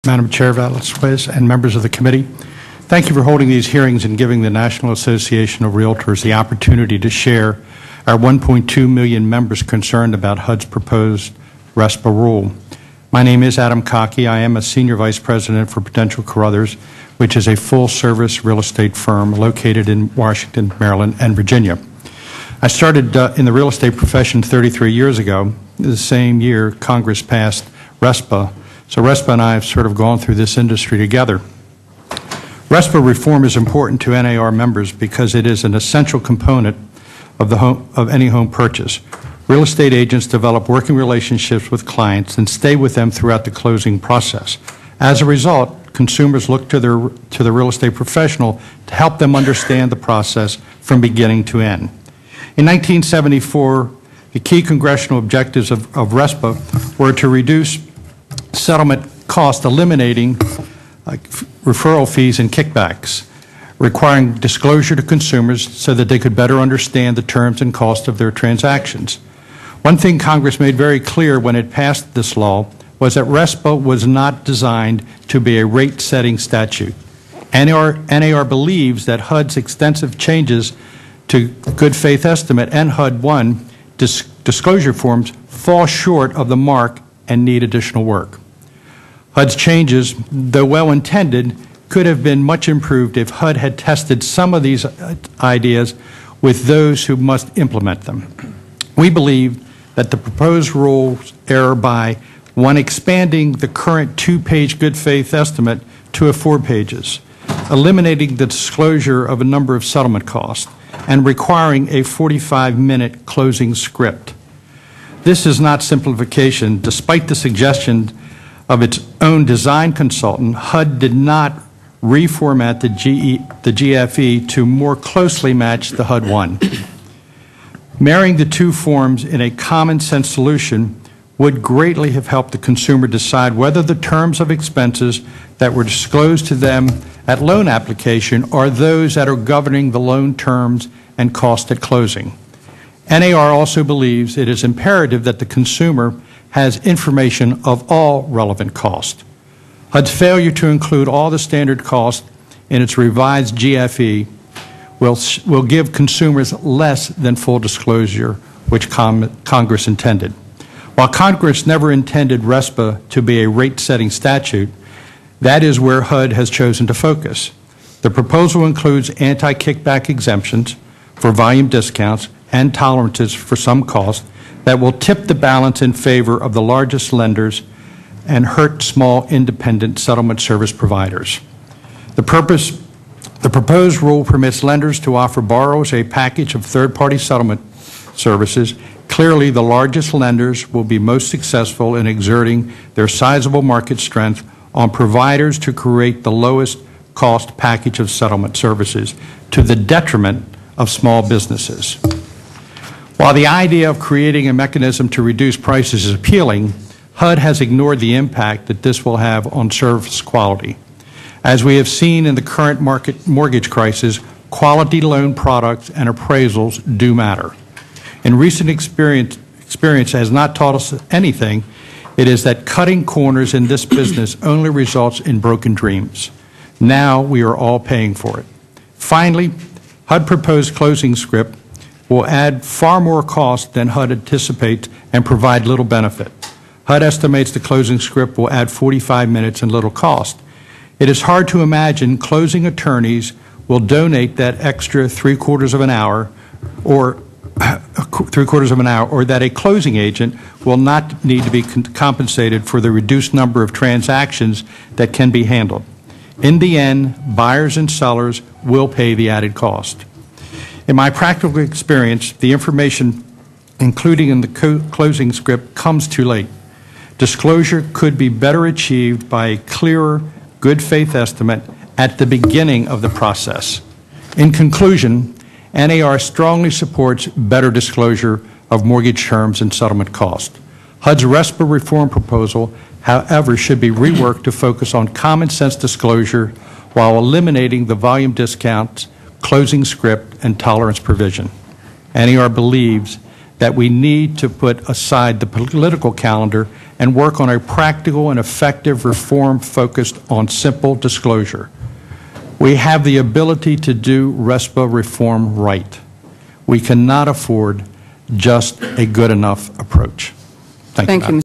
Madam Chair Velasquez and members of the committee, thank you for holding these hearings and giving the National Association of Realtors the opportunity to share our 1.2 million members concerned about HUD's proposed RESPA rule. My name is Adam Cockey. I am a Senior Vice President for Prudential Carruthers, which is a full-service real estate firm located in Washington, Maryland, and Virginia. I started in the real estate profession 33 years ago. The same year, Congress passed RESPA. So RESPA and I have sort of gone through this industry together. RESPA reform is important to NAR members because it is an essential component of any home purchase. Real estate agents develop working relationships with clients and stay with them throughout the closing process. As a result, consumers look to the real estate professional to help them understand the process from beginning to end. In 1974, the key congressional objectives of RESPA were to reduce settlement cost, eliminating referral fees and kickbacks, requiring disclosure to consumers so that they could better understand the terms and cost of their transactions. One thing Congress made very clear when it passed this law was that RESPA was not designed to be a rate-setting statute. NAR believes that HUD's extensive changes to good faith estimate and HUD 1 disclosure forms fall short of the mark and need additional work. HUD's changes, though well-intended, could have been much improved if HUD had tested some of these ideas with those who must implement them. We believe that the proposed rules err by, one, expanding the current two-page good faith estimate to 4 pages, eliminating the disclosure of a number of settlement costs, and requiring a 45-minute closing script. This is not simplification. Despite the suggestion of its own design consultant, HUD did not reformat the GFE to more closely match the HUD 1. Marrying the two forms in a common-sense solution would greatly have helped the consumer decide whether the terms of expenses that were disclosed to them at loan application are those that are governing the loan terms and cost at closing. NAR also believes it is imperative that the consumer has information of all relevant costs. HUD's failure to include all the standard costs in its revised GFE will give consumers less than full disclosure, which Congress intended. While Congress never intended RESPA to be a rate-setting statute, that is where HUD has chosen to focus. The proposal includes anti-kickback exemptions for volume discounts and tolerances for some costs that will tip the balance in favor of the largest lenders and hurt small independent settlement service providers. The proposed rule permits lenders to offer borrowers a package of third-party settlement services. Clearly, the largest lenders will be most successful in exerting their sizable market strength on providers to create the lowest cost package of settlement services to the detriment of small businesses. While the idea of creating a mechanism to reduce prices is appealing, HUD has ignored the impact that this will have on service quality. As we have seen in the current mortgage crisis, quality loan products and appraisals do matter. In recent experience has not taught us anything. It is that cutting corners in this business only results in broken dreams. Now we are all paying for it. Finally, HUD proposed closing script will add far more cost than HUD anticipates and provide little benefit. HUD estimates the closing script will add 45 minutes and little cost. It is hard to imagine closing attorneys will donate that extra three-quarters of an hour or that a closing agent will not need to be compensated for the reduced number of transactions that can be handled. In the end, buyers and sellers will pay the added cost. In my practical experience, the information included in the closing script comes too late. Disclosure could be better achieved by a clearer, good faith estimate at the beginning of the process. In conclusion, NAR strongly supports better disclosure of mortgage terms and settlement costs. HUD's RESPA reform proposal, however, should be reworked to focus on common sense disclosure while eliminating the volume discounts, closing script, and tolerance provision. NAR believes that we need to put aside the political calendar and work on a practical and effective reform focused on simple disclosure. We have the ability to do RESPA reform right. We cannot afford just a good enough approach. Thank you.